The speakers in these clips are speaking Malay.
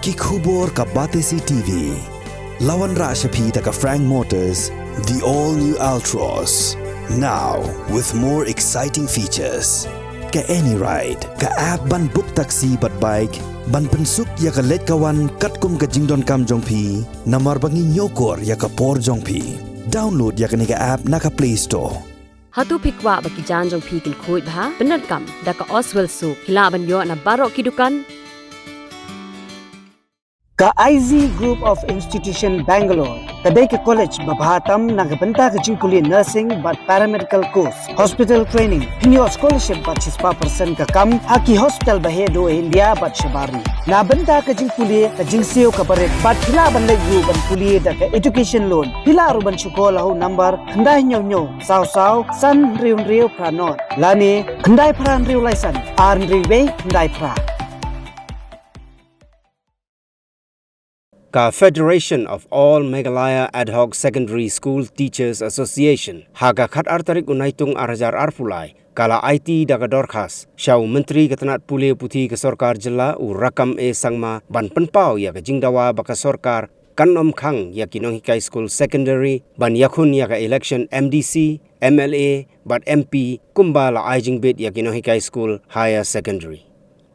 Kikubor ka Batesi TV. Lawan Rashapi ka Frank Motors, the all-new Altros. Now, with more exciting features. Ka any ride, ka app ban book taxi bat bike, ban pensuk ya ka let kawan katkum ka jingdon kam jongpi, namar bangi nyokor ya ka por jongpi. Download ya ka ni ka app na ka Play Store. Hatu pikwa baki janjong pikin kuit bah, benar kam, daka Oswell Soup, hilaban yo na barok kidukan. Ka IZ Group of Institution Bangalore, kadai ke college babhatam nagabenta ke jingkuli nursing but paramedical course, hospital training, pinyo scholarship but 6% ka kam, haki hospital bahedo India but shabari. Na benta ke jingkuli ka jingseo ka baret but hilaban layu ban kuli da ka education loan. Hilaru ban syukola ho number kandai nyo saw san riu pranot. Lani kandai pran riu laisan, arn riwe kandai pra. Ka Federation of All Meghalaya Adhoc Secondary School Teachers Association haga khat artarik unaitung arajar arpulai kala IT daga dorkas Shah Menteri Ketenat Pule Putih ke Sorkar Jela u rakam sangma ban penpau ya ke jingdawa baka Sorkar kan khang ya ki Nonghikai School Secondary ban Ïakhun ya ke Elekshon MDC MLA bat MP kumbala ajingbet ya ki Nonghikai School Higher Secondary.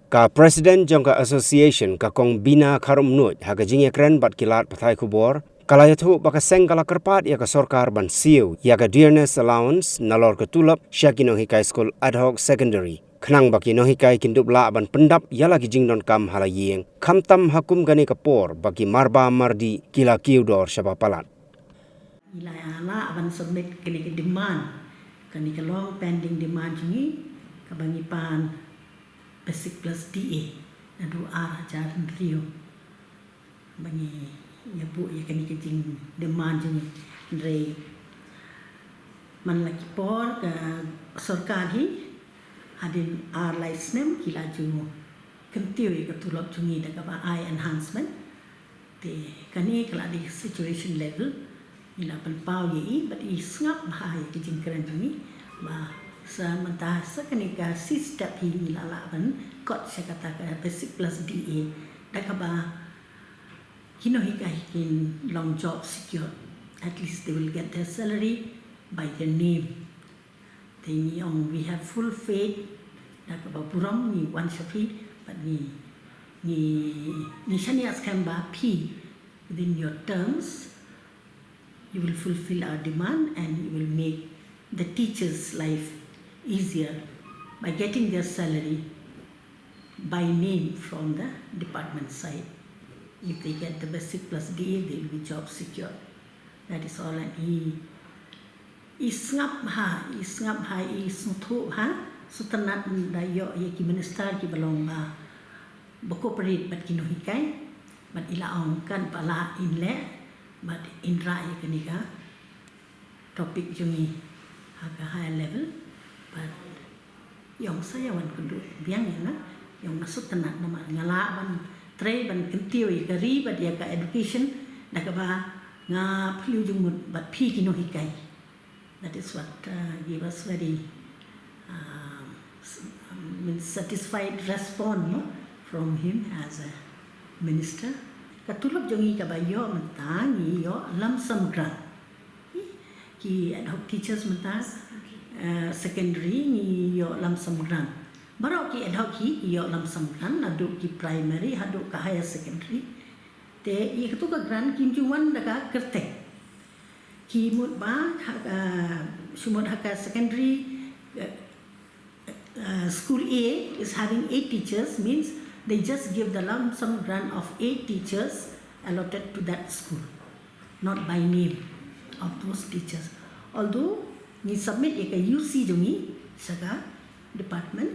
Ka President Jongka Association ka kong bina karum nut haga jingekren bat kilat pathai kubor kalayatu baka seng kala kerpat ya ka Sorkar ban siu ya ka dearness allowance nalor ke tulap Syaki Nonghikai School Adhoc Secondary khnang baki Nonghikai kindup la ban pendap ya lagi jingdon kam halayeng kamtam hakum gani kapor baki marba mardi kila kiudor syabapalat Ilala ban submit kini ke demand kani ke long pending demand ni kabangi pan basic plus DA nadu ajar rio bani ya bu ya kani kecing demand jeng re man lagi por ke Sorkar hi hadin ar license kila ju kentiu ke tulok jungi da ka I enhancement te kani kala di situation level ila pan pau ye but I ngap bahai kecing keren jungi ba sementara sekenika sistem ini lalaban kot saya katakan basic plus DA dah kaba Nonghikai in long job secure at least they will get their salary by their name they we have full faith dah kaba buram ni one shafi but ni shani askan ba P within your terms you will fulfill our demand and you will make the teachers life easier by getting their salary by name from the department side. If they get the basic plus DA, they will be job secure. That is all. And isngap ha, isnuthu ha, sutanat dayo ye ki minister ki balong ba bako-operate bat ki Nonghikai, bat ilaong kan pala inle, bat indra ye kanika topic jungi haga higher level. But yang saya wan kudu biang ya na yang masuk tenat nama ngala ban tray ban kentiu ya kari bat ya ka education na ka ba nga plu jumut bat pi ki Nonghikai. That is what gave us very satisfied response no, from him as a minister. Katulog jongi ka ba yo mentangi yo lamsam grant ki adhoc teachers mentas secondary ni yo lamsam grant barok ki adhoc hi yo lamsam grant aduk ki primary aduk ka higher secondary te i ketu ka grant kim juwan daga kertek ki mut ba sumut haka secondary school A is having 8 teachers means they just give the lump sum grant of 8 teachers allotted to that school not by name of those teachers although ni submit ye ka UC jungi saka department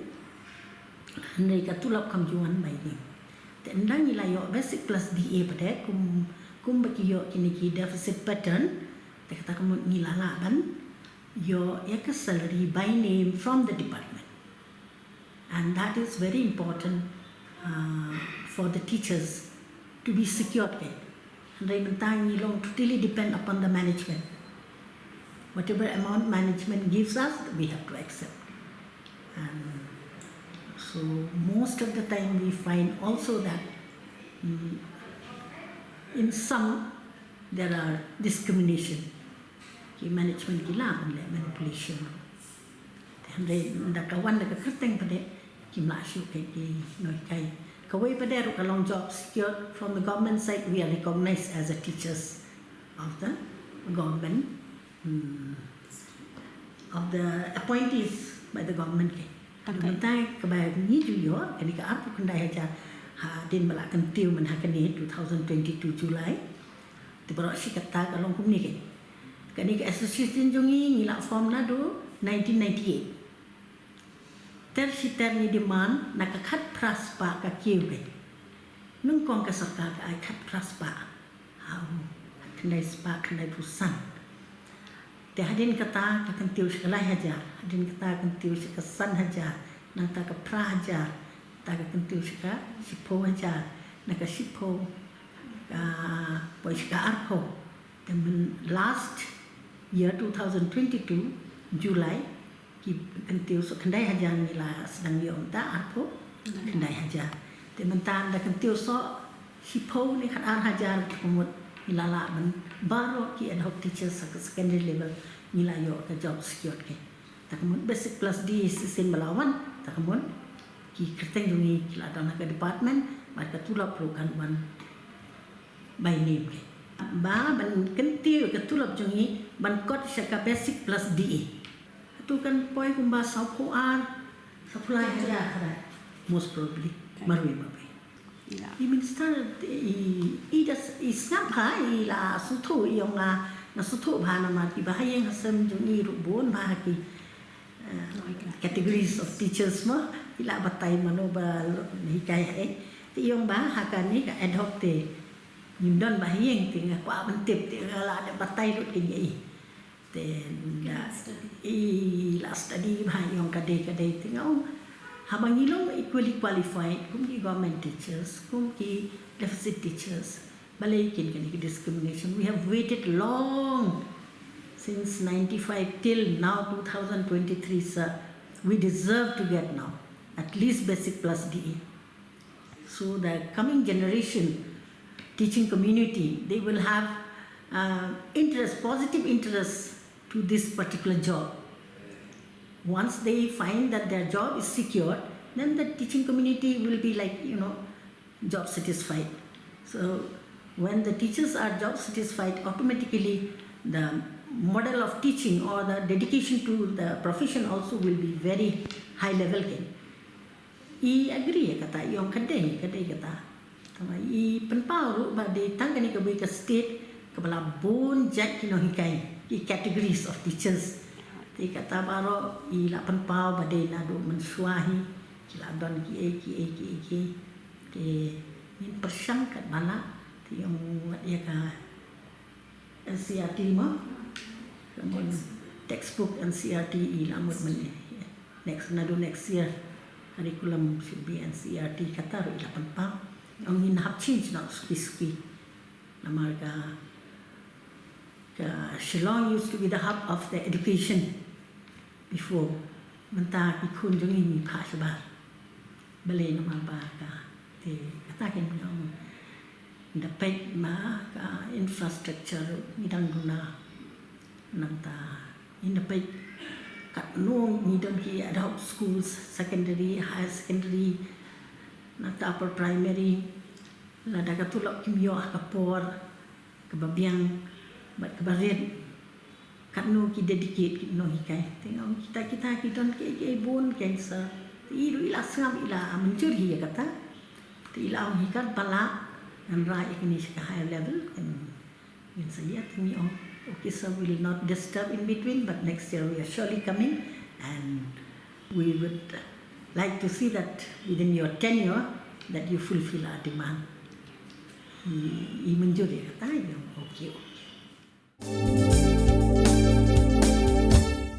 ndai ka tulap kam juan by name te ndang ila yo basic plus DA pade kum baki yo kini ki deficit pattern te kata kam ni lala ban yo ya ka salary by name from the department and that is very important for the teachers to be secured ke ndai mentang ni long totally depend upon the management. Whatever amount management gives us, we have to accept. And so most of the time we find also that In some, there are discrimination. Ki management kila boleh manipulation. Henry kawan dah kerteng pada kim lasu ke Nonghikai. Kawai pada ru kalong job secured from the government side, we are recognized as a teachers of the government, of the appointees by the government ke. Mentai kebayang ni juga, kini ke apa kendai aja din balak kentiu menhakani 2022 Julai. Tiba-tiba si kata kalong kum ni ke. Kini ke association jungi ngilak form nado 1998. Ter ni demand nakakat praspa ka kiu ke. Nung kong ka sarkar ka ay kat praspa. Kendai spa kendai pusan. Te hadin kata ka kentiu sekalai hajar. Hadin kata kentiu sekasan hajar. Nang ta ka pra hajar. Ta ka kentiu seka sipo hajar. Naka sipo boy seka arpo. Dan last year 2022 Julai ki kentiu so kendai hajar nila sedang yom ta arpo kendai hajar. Te mentan da kentiu so sipo ni kat ar hajar kumut nilala ban baru ki adhoc teachers ke secondary level nila yo ke job secured ke. Takmun basic plus D sin Melawan takmun ki kerteng dungi kila dana ke department mereka tulap pelukan ban by name ke. Ba ban kentiu ke tulap jungi ban kot syaka basic plus DA. Tu kan poi kumba sauko ar supply haja kara most probably marui babai. I minister i snap ha i la sutu iong na sutu bha na ma ki bahayeng hasam jungi rubun bha ki categories of teachers ma ila batai mano ba hikai hai ti iong ba hakan ni ka adhoc te nimdon bahayeng ti nga kwa bantip ti la ada batai rut ki ni te i la study bha iong kadai ti ngau habang ilong equally qualified kum ki government teachers kum ki deficit teachers balai kin kan discrimination. We have waited long since 95 till now 2023 sir. We deserve to get now at least basic plus DA. So the coming generation teaching community, they will have interest, positive interest to this particular job. Once they find that their job is secured, then the teaching community will be like, job satisfied. So when the teachers are job satisfied, automatically the model of teaching or the dedication to the profession also will be very high level. I agree kata, yung kadai kata. I penpau ru ba de tangani ke ke state kepala bon jack Nonghikai i categories of teachers. Ti kata baro i la penpau ba de na do mensuahi kila don ki te in persang kat bala ti yung dia ka NCRT mo kemudian textbook NCRT i lamut men next year curriculum should be NCRT kata ru la penpau ang hinahap change na suki nama ka Shillong used to be the hub of the education before menta Ïakhun jungi ni pa sabar balai nama ba ka te kata ken ngam dapat ma ka infrastructure midang guna nanta in dapat kat no midang ki adult schools secondary higher secondary nata upper primary la daga tulok kimyo kapor kebabiang bat kebaret katno ki dedicate ki Nonghikai tengok kita don ke bon cancer ilu ila sangam ila mencuri ya kata ila hikat bala and right ini ke higher level and in saya tini okay so we will not disturb in between but next year we are surely coming and we would like to see that within your tenure that you fulfill our demand. I menjuri kata okay.